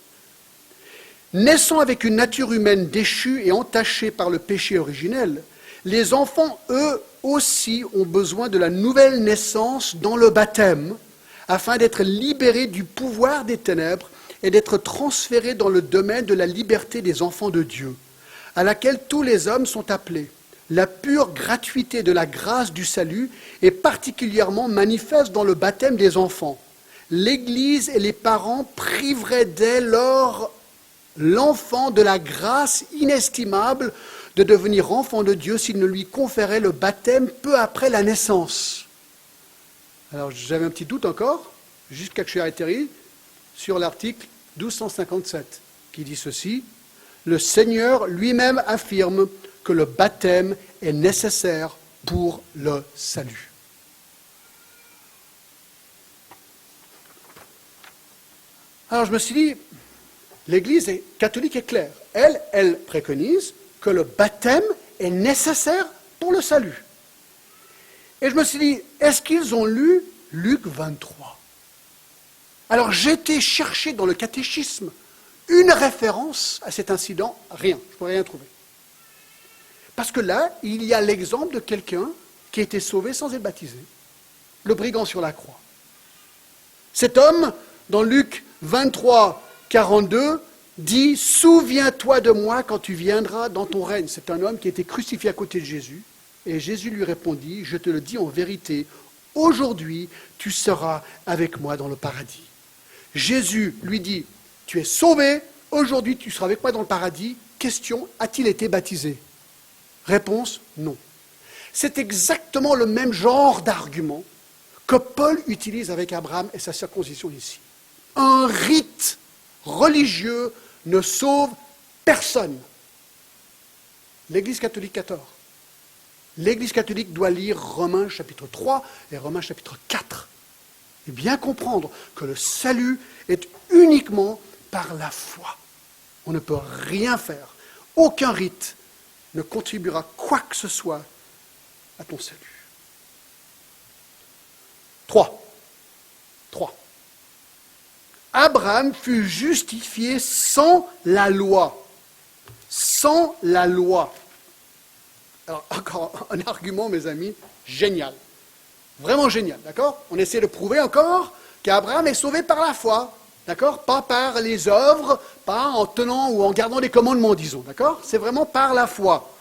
Naissant avec une nature humaine déchue et entachée par le péché originel, les enfants, eux aussi, ont besoin de la nouvelle naissance dans le baptême, afin d'être libérés du pouvoir des ténèbres et d'être transférés dans le domaine de la liberté des enfants de Dieu, à laquelle tous les hommes sont appelés. La pure gratuité de la grâce du salut est particulièrement manifeste dans le baptême des enfants. L'Église et les parents priveraient dès lors l'enfant de la grâce inestimable de devenir enfant de Dieu s'il ne lui conférait le baptême peu après la naissance. Alors j'avais un petit doute encore, jusqu'à ce que j'ai atterri sur l'article 1257, qui dit ceci: le Seigneur lui-même affirme que le baptême est nécessaire pour le salut. Alors je me suis dit, l'Église catholique est claire. Elle préconise que le baptême est nécessaire pour le salut. Et je me suis dit, est-ce qu'ils ont lu Luc 23 ? Alors j'ai été chercher dans le catéchisme une référence à cet incident, rien, je ne pourrais rien trouver. Parce que là, il y a l'exemple de quelqu'un qui a été sauvé sans être baptisé, le brigand sur la croix. Cet homme, dans Luc 23, 42, dit « Souviens-toi de moi quand tu viendras dans ton règne ». C'est un homme qui a été crucifié à côté de Jésus. Et Jésus lui répondit « Je te le dis en vérité, aujourd'hui tu seras avec moi dans le paradis ». Jésus lui dit « Tu es sauvé, aujourd'hui tu seras avec moi dans le paradis ». Question, a-t-il été baptisé ? Réponse, non. C'est exactement le même genre d'argument que Paul utilise avec Abraham et sa circoncision ici. Un rite religieux ne sauve personne. L'Église catholique a tort. L'Église catholique doit lire Romains chapitre 3 et Romains chapitre 4 et bien comprendre que le salut est uniquement par la foi. On ne peut rien faire. Aucun rite ne contribuera quoi que ce soit à ton salut. 3. Abraham fut justifié sans la loi. Sans la loi. Alors, encore un argument, mes amis, génial. Vraiment génial, d'accord ? On essaie de prouver encore qu'Abraham est sauvé par la foi, d'accord ? Pas par les œuvres, pas en tenant ou en gardant les commandements, disons, d'accord ? C'est vraiment par la foi.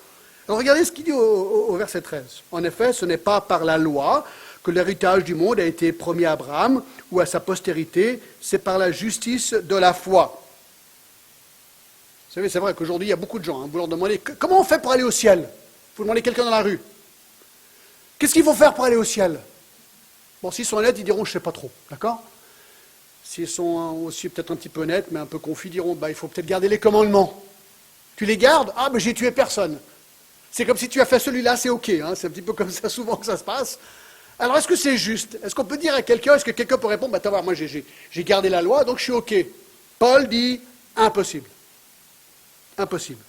Alors regardez ce qu'il dit au verset 13. En effet, ce n'est pas par la loi que l'héritage du monde a été promis à Abraham ou à sa postérité, c'est par la justice de la foi. Vous savez, c'est vrai qu'aujourd'hui, il y a beaucoup de gens, vous leur demandez comment on fait pour aller au ciel ? Vous demandez quelqu'un dans la rue. Qu'est-ce qu'il faut faire pour aller au ciel ? Bon, s'ils sont honnêtes, ils diront, je ne sais pas trop, d'accord ? S'ils sont aussi peut-être un petit peu honnêtes, mais un peu confus, ils diront, il faut peut-être garder les commandements. Tu les gardes ? Ah, mais j'ai tué personne. C'est comme si tu as fait celui-là, c'est ok, hein, c'est un petit peu comme ça souvent que ça se passe. Alors, est-ce que c'est juste ? Est-ce qu'on peut dire à quelqu'un, est-ce que quelqu'un peut répondre, t'as voir, moi j'ai gardé la loi, donc je suis ok. Paul dit, impossible. Impossible.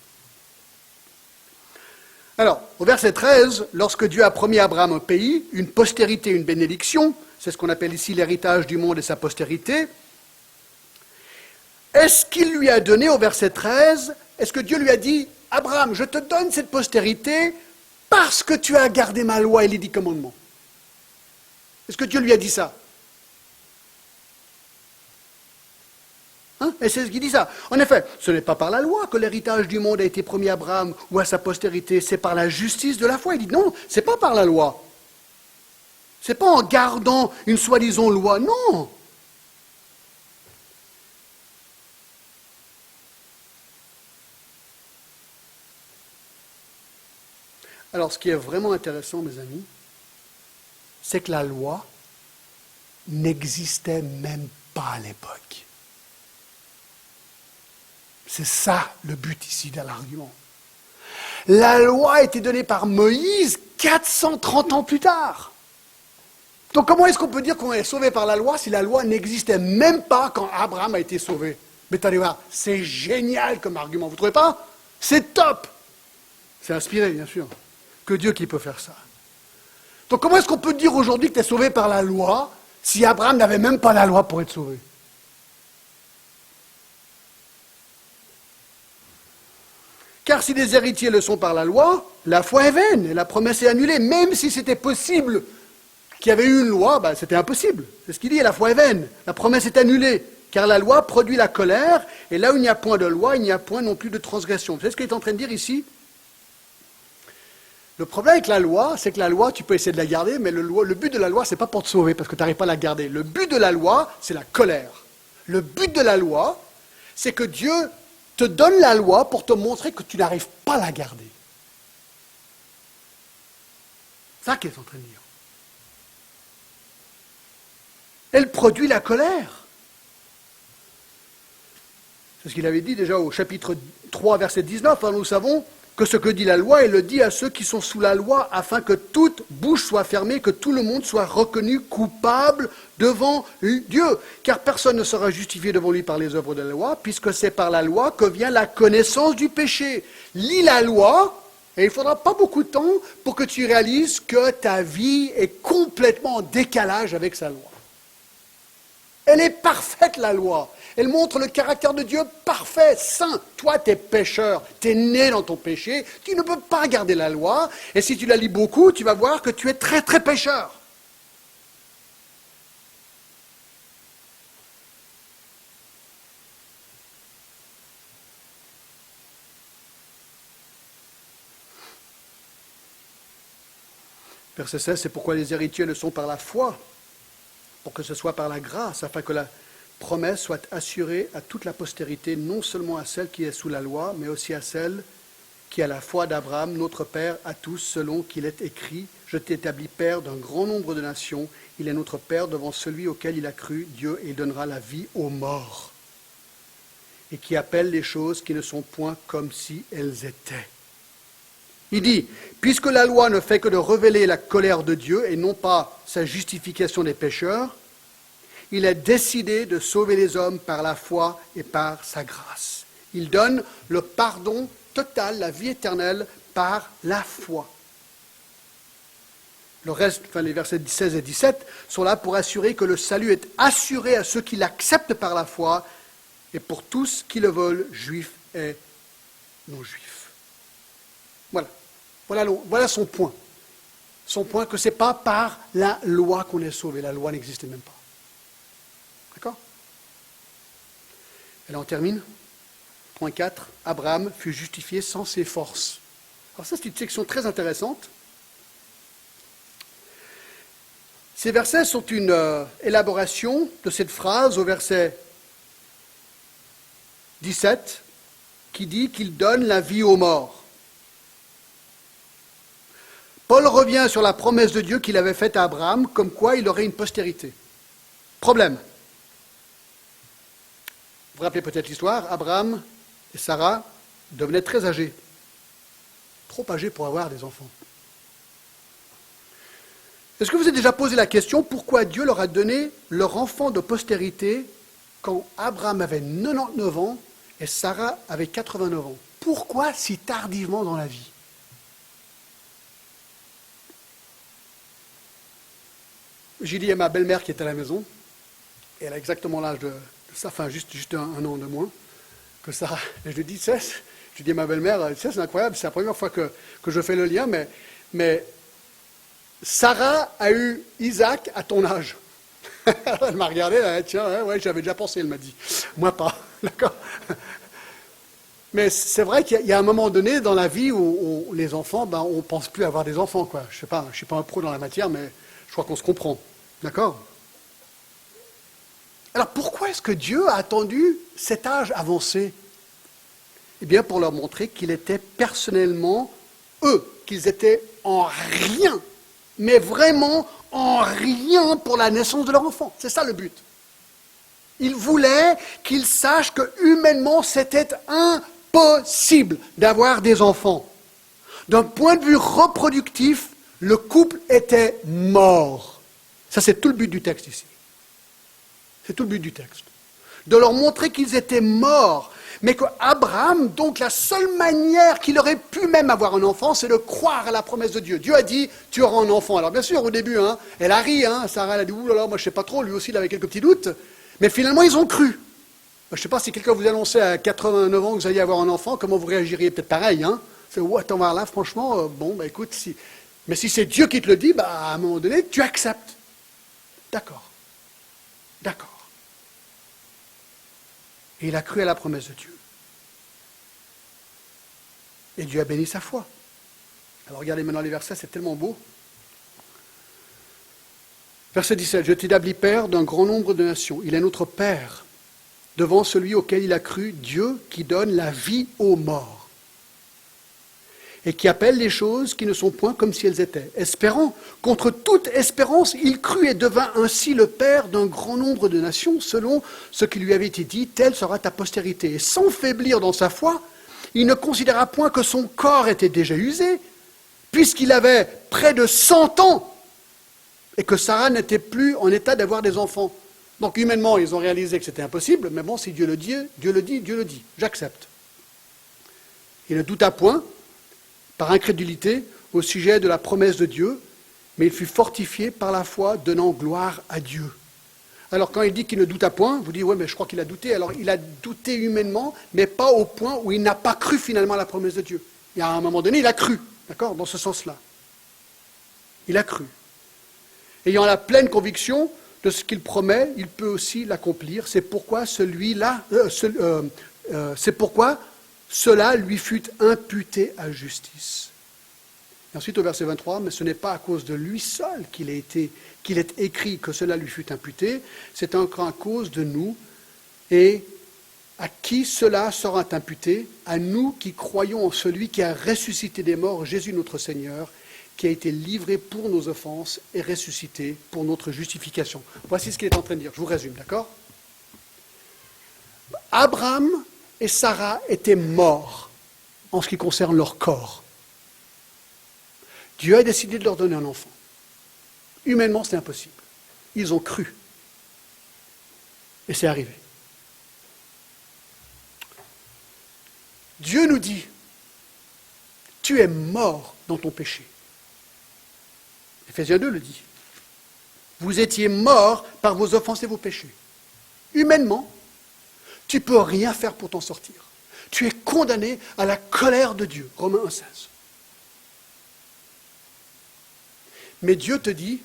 Alors, au verset 13, lorsque Dieu a promis à Abraham un pays, une postérité, une bénédiction, c'est ce qu'on appelle ici l'héritage du monde et sa postérité, est-ce qu'il lui a donné, au verset 13, est-ce que Dieu lui a dit, Abraham, je te donne cette postérité parce que tu as gardé ma loi et les 10 commandements? Est-ce que Dieu lui a dit ça? Et c'est ce qu'il dit ça. En effet, ce n'est pas par la loi que l'héritage du monde a été promis à Abraham ou à sa postérité, c'est par la justice de la foi. Il dit non, c'est pas par la loi. C'est pas en gardant une soi-disant loi, non. Alors, ce qui est vraiment intéressant, mes amis, c'est que la loi n'existait même pas à l'époque. C'est ça le but ici de l'argument. La loi a été donnée par Moïse 430 ans plus tard. Donc comment est-ce qu'on peut dire qu'on est sauvé par la loi si la loi n'existait même pas quand Abraham a été sauvé? Mais allez voir, c'est génial comme argument, vous ne trouvez pas? C'est top. C'est inspiré, bien sûr. Que Dieu qui peut faire ça. Donc comment est-ce qu'on peut dire aujourd'hui que tu es sauvé par la loi si Abraham n'avait même pas la loi pour être sauvé? Car si les héritiers le sont par la loi, la foi est vaine et la promesse est annulée. Même si c'était possible qu'il y avait eu une loi, c'était impossible. C'est ce qu'il dit, la foi est vaine. La promesse est annulée. Car la loi produit la colère, et là où il n'y a point de loi, il n'y a point non plus de transgression. Vous savez ce qu'il est en train de dire ici? Le problème avec la loi, c'est que la loi, tu peux essayer de la garder, mais le but de la loi, c'est pas pour te sauver, parce que tu n'arrives pas à la garder. Le but de la loi, c'est la colère. Le but de la loi, c'est que Dieu te donne la loi pour te montrer que tu n'arrives pas à la garder. C'est ça qu'il est en train de dire. Elle produit la colère. C'est ce qu'il avait dit déjà au chapitre 3, verset 19. Nous savons que ce que dit la loi, elle le dit à ceux qui sont sous la loi, afin que toute bouche soit fermée, que tout le monde soit reconnu coupable devant Dieu. Car personne ne sera justifié devant lui par les œuvres de la loi, puisque c'est par la loi que vient la connaissance du péché. Lis la loi, et il ne faudra pas beaucoup de temps pour que tu réalises que ta vie est complètement en décalage avec sa loi. Elle est parfaite, la loi. Elle montre le caractère de Dieu parfait, saint. Toi, tu es pécheur, tu es né dans ton péché, tu ne peux pas garder la loi. Et si tu la lis beaucoup, tu vas voir que tu es très, très pécheur. Verset 16, c'est pourquoi les héritiers le sont par la foi, pour que ce soit par la grâce, afin que la promesse soit assurée à toute la postérité, non seulement à celle qui est sous la loi, mais aussi à celle qui a la foi d'Abraham, notre Père, à tous, selon qu'il est écrit, « Je t'établis Père d'un grand nombre de nations, il est notre Père devant celui auquel il a cru, Dieu, et il donnera la vie aux morts. » Et qui appelle les choses qui ne sont point comme si elles étaient. Il dit, puisque la loi ne fait que de révéler la colère de Dieu et non pas sa justification des pécheurs, il est décidé de sauver les hommes par la foi et par sa grâce. Il donne le pardon total, la vie éternelle, par la foi. Le reste, les versets 16 et 17, sont là pour assurer que le salut est assuré à ceux qui l'acceptent par la foi et pour tous qui le veulent, juifs et non-juifs. Voilà. Voilà son point. Son point que ce n'est pas par la loi qu'on est sauvé. La loi n'existait même pas. D'accord? Et là, on termine. Point 4. Abraham fut justifié sans ses forces. Alors ça, c'est une section très intéressante. Ces versets sont une élaboration de cette phrase au verset 17 qui dit qu'il donne la vie aux morts. Paul revient sur la promesse de Dieu qu'il avait faite à Abraham, comme quoi il aurait une postérité. Problème. Vous vous rappelez peut-être l'histoire, Abraham et Sarah devenaient très âgés. Trop âgés pour avoir des enfants. Est-ce que vous avez déjà posé la question pourquoi Dieu leur a donné leur enfant de postérité quand Abraham avait 99 ans et Sarah avait 89 ans? Pourquoi si tardivement dans la vie? J'ai dit à ma belle-mère qui était à la maison, et elle a exactement l'âge de ça, enfin juste un an de moins que Sarah. Et je lui dis, je dis à ma belle-mère, c'est incroyable, c'est la première fois que je fais le lien, mais Sarah a eu Isaac à ton âge. Elle m'a regardé, elle a dit, tiens, ouais, j'avais déjà pensé, elle m'a dit. Moi pas, d'accord. Mais c'est vrai qu'il y a un moment donné dans la vie où les enfants, on ne pense plus avoir des enfants, quoi. Je sais pas, je ne suis pas un pro dans la matière, mais je crois qu'on se comprend. D'accord? Alors pourquoi est-ce que Dieu a attendu cet âge avancé? Eh bien pour leur montrer qu'il était personnellement eux, qu'ils étaient en rien, mais vraiment en rien pour la naissance de leur enfant. C'est ça le but. Il voulait qu'ils sachent que humainement c'était impossible d'avoir des enfants. D'un point de vue reproductif, le couple était mort. Ça, c'est tout le but du texte ici. C'est tout le but du texte. De leur montrer qu'ils étaient morts. Mais qu'Abraham, donc la seule manière qu'il aurait pu même avoir un enfant, c'est de croire à la promesse de Dieu. Dieu a dit, tu auras un enfant. Alors bien sûr, au début, elle a ri, Sarah elle a dit, oulala, moi je ne sais pas trop, lui aussi il avait quelques petits doutes. Mais finalement, ils ont cru. Je ne sais pas si quelqu'un vous annonçait à 89 ans que vous alliez avoir un enfant, comment vous réagiriez? Peut-être pareil. C'est, attends, voir là, franchement, écoute, si... Mais si c'est Dieu qui te le dit, à un moment donné, tu acceptes. D'accord. D'accord. Et il a cru à la promesse de Dieu. Et Dieu a béni sa foi. Alors regardez maintenant les versets, c'est tellement beau. Verset 17, « Je t'établis père d'un grand nombre de nations. Il est notre Père, devant celui auquel il a cru, Dieu qui donne la vie aux morts, et qui appelle les choses qui ne sont point comme si elles étaient. Espérant, contre toute espérance, il crut et devint ainsi le père d'un grand nombre de nations, selon ce qui lui avait été dit, telle sera ta postérité. Et sans faiblir dans sa foi, il ne considéra point que son corps était déjà usé, puisqu'il avait près de 100 ans, et que Sarah n'était plus en état d'avoir des enfants. Donc humainement, ils ont réalisé que c'était impossible, mais bon, si Dieu le dit, Dieu le dit, Dieu le dit. J'accepte. Il ne douta point, par incrédulité, au sujet de la promesse de Dieu, mais il fut fortifié par la foi, donnant gloire à Dieu. Alors quand il dit qu'il ne douta point, vous dites, ouais, mais je crois qu'il a douté. Alors il a douté humainement, mais pas au point où il n'a pas cru finalement à la promesse de Dieu. Et à un moment donné, il a cru, d'accord, dans ce sens-là. Il a cru. Ayant la pleine conviction de ce qu'il promet, il peut aussi l'accomplir. C'est pourquoi cela lui fut imputé à justice. Et ensuite au verset 23, mais ce n'est pas à cause de lui seul qu'il est écrit que cela lui fut imputé, c'est encore à cause de nous, et à qui cela sera imputé? À nous qui croyons en celui qui a ressuscité des morts, Jésus notre Seigneur, qui a été livré pour nos offenses et ressuscité pour notre justification. Voici ce qu'il est en train de dire, je vous résume, d'accord? Abraham et Sarah étaient morts en ce qui concerne leur corps. Dieu a décidé de leur donner un enfant. Humainement, c'est impossible. Ils ont cru. Et c'est arrivé. Dieu nous dit, tu es mort dans ton péché. Éphésiens 2 le dit. Vous étiez morts par vos offenses et vos péchés. Humainement, tu ne peux rien faire pour t'en sortir. Tu es condamné à la colère de Dieu. Romains 1,16. Mais Dieu te dit,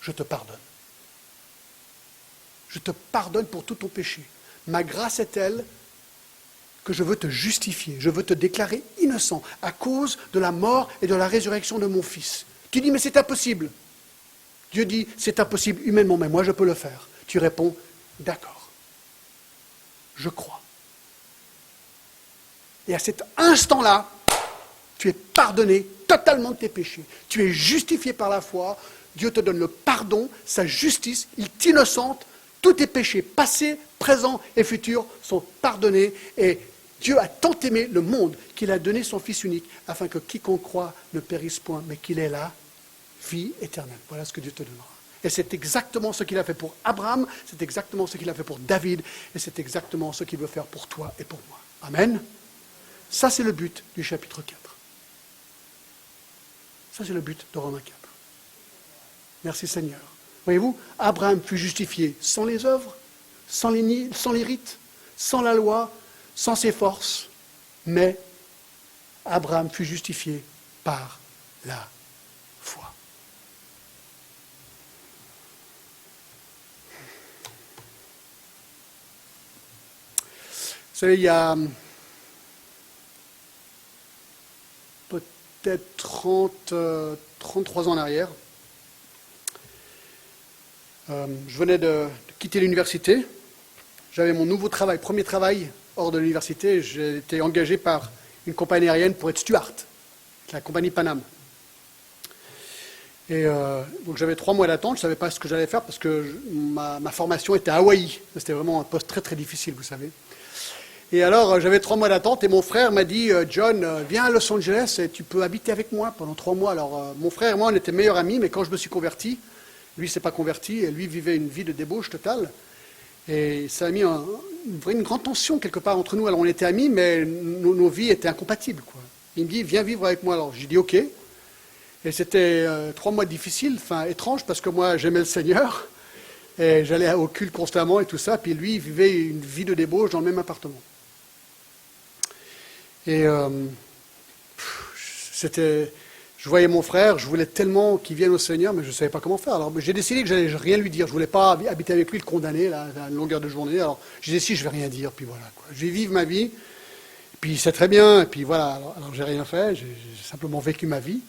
je te pardonne. Je te pardonne pour tout ton péché. Ma grâce est telle que je veux te justifier, je veux te déclarer innocent à cause de la mort et de la résurrection de mon Fils. Tu dis, mais c'est impossible. Dieu dit, c'est impossible humainement, mais moi je peux le faire. Tu réponds, d'accord. Je crois. Et à cet instant-là, tu es pardonné totalement de tes péchés. Tu es justifié par la foi. Dieu te donne le pardon, sa justice, il t'innocente. Tous tes péchés, passés, présents et futurs, sont pardonnés. Et Dieu a tant aimé le monde qu'il a donné son Fils unique, afin que quiconque croit ne périsse point, mais qu'il ait la vie éternelle. Voilà ce que Dieu te donnera. Et c'est exactement ce qu'il a fait pour Abraham, c'est exactement ce qu'il a fait pour David, et c'est exactement ce qu'il veut faire pour toi et pour moi. Amen. Ça, c'est le but du chapitre 4. Ça, c'est le but de Romains 4. Merci Seigneur. Voyez-vous, Abraham fut justifié sans les œuvres, sans les rites, sans la loi, sans ses forces, mais Abraham fut justifié par la foi. Vous savez, il y a peut-être 33 ans en arrière, je venais de quitter l'université. J'avais mon nouveau travail, premier travail hors de l'université. J'ai été engagé par une compagnie aérienne pour être steward, la compagnie Panam. Et donc j'avais 3 mois d'attente, je ne savais pas ce que j'allais faire parce que ma formation était à Hawaï. C'était vraiment un poste très très difficile, vous savez. Et alors, j'avais 3 mois d'attente et mon frère m'a dit, John, viens à Los Angeles et tu peux habiter avec moi pendant 3 mois. Alors, mon frère et moi, on était meilleurs amis, mais quand je me suis converti, lui s'est pas converti et lui vivait une vie de débauche totale. Et ça a mis une grande tension quelque part entre nous. Alors, on était amis, mais nos vies étaient incompatibles, quoi. Il me dit, viens vivre avec moi. Alors, j'ai dit, OK. Et c'était 3 mois difficiles, enfin étranges, parce que moi, j'aimais le Seigneur. Et j'allais au culte constamment et tout ça. Puis lui, il vivait une vie de débauche dans le même appartement. Et je voyais mon frère, je voulais tellement qu'il vienne au Seigneur, mais je ne savais pas comment faire. Alors j'ai décidé que je n'allais rien lui dire. Je ne voulais pas habiter avec lui, le condamner là, à une longueur de journée. Alors j'ai décidé, je ne vais rien dire, puis voilà, quoi. Je vais vivre ma vie, puis c'est très bien, et puis voilà. Alors j'ai rien fait, j'ai simplement vécu ma vie.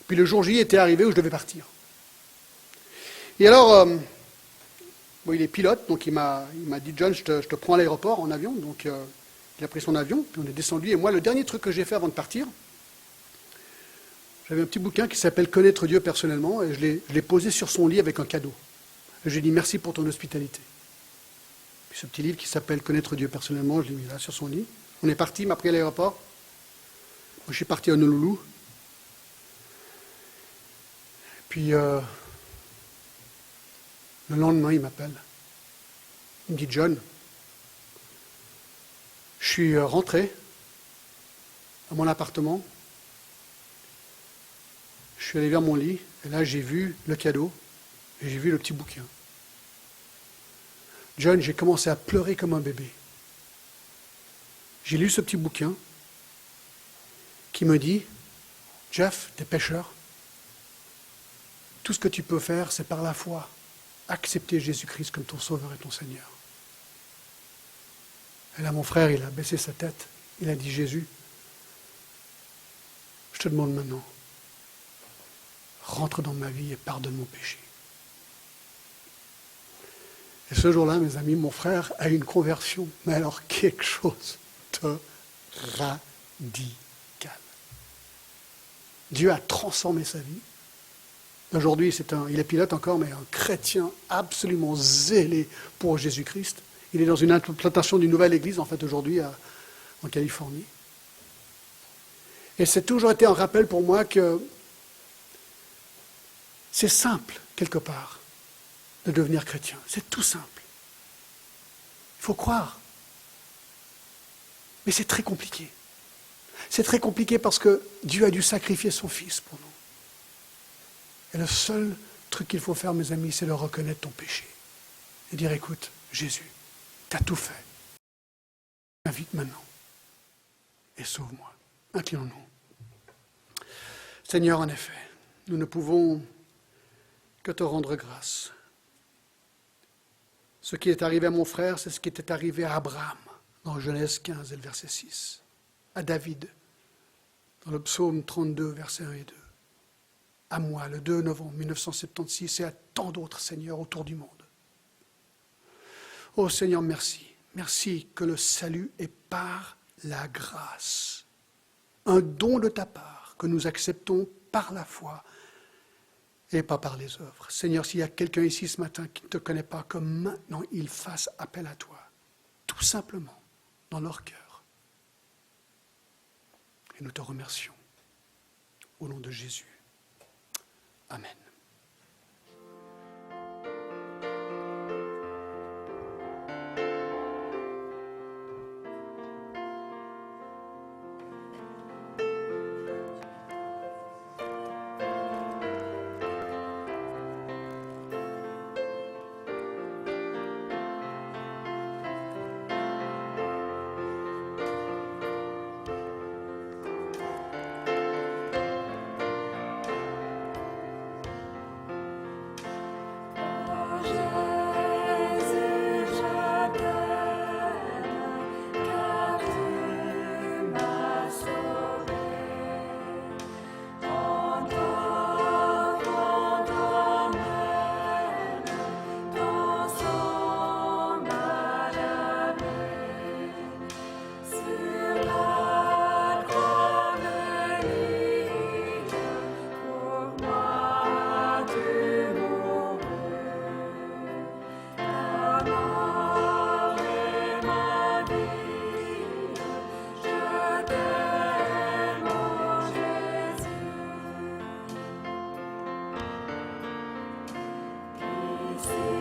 Puis le jour J était arrivé où je devais partir. Et alors, bon, il est pilote, donc il m'a dit, John, je te prends à l'aéroport en avion. Donc il a pris son avion, puis on est descendu. Et moi, le dernier truc que j'ai fait avant de partir, j'avais un petit bouquin qui s'appelle Connaître Dieu personnellement, et je l'ai posé sur son lit avec un cadeau. Et je lui ai dit, merci pour ton hospitalité. Puis ce petit livre qui s'appelle Connaître Dieu personnellement, je l'ai mis là sur son lit. On est parti, il m'a pris à l'aéroport. Moi, je suis parti à Honolulu. Puis le lendemain, il m'appelle. Il me dit, John, je suis rentré à mon appartement. Je suis allé vers mon lit, et là, j'ai vu le cadeau, et j'ai vu le petit bouquin. John, j'ai commencé à pleurer comme un bébé. J'ai lu ce petit bouquin qui me dit, Jeff, t'es pécheur. Tout ce que tu peux faire, c'est par la foi accepter Jésus-Christ comme ton Sauveur et ton Seigneur. Et là, mon frère, il a baissé sa tête. Il a dit, Jésus, je te demande maintenant, rentre dans ma vie et pardonne mon péché. Et ce jour-là, mes amis, mon frère a eu une conversion, mais alors quelque chose de radical. Dieu a transformé sa vie. Aujourd'hui, il est pilote encore, mais un chrétien absolument zélé pour Jésus-Christ. Il est dans une implantation d'une nouvelle église, en fait, aujourd'hui, en Californie. Et c'est toujours été un rappel pour moi que c'est simple, quelque part, de devenir chrétien. C'est tout simple. Il faut croire. Mais c'est très compliqué. C'est très compliqué parce que Dieu a dû sacrifier son Fils pour nous. Et le seul truc qu'il faut faire, mes amis, c'est de reconnaître ton péché. Et dire, écoute, Jésus, tu as tout fait. Invite maintenant. Et sauve-moi. Inclinons-nous. Seigneur, en effet, nous ne pouvons que te rendre grâce. Ce qui est arrivé à mon frère, c'est ce qui était arrivé à Abraham, dans Genèse 15 et le verset 6. À David, dans le psaume 32, versets 1 et 2. À moi, le 2 novembre 1976, et à tant d'autres, Seigneur, autour du monde. Oh Seigneur, merci. Merci que le salut est par la grâce. Un don de ta part que nous acceptons par la foi et pas par les œuvres. Seigneur, s'il y a quelqu'un ici ce matin qui ne te connaît pas, que maintenant il fasse appel à toi, tout simplement, dans leur cœur. Et nous te remercions. Au nom de Jésus. Amen. see.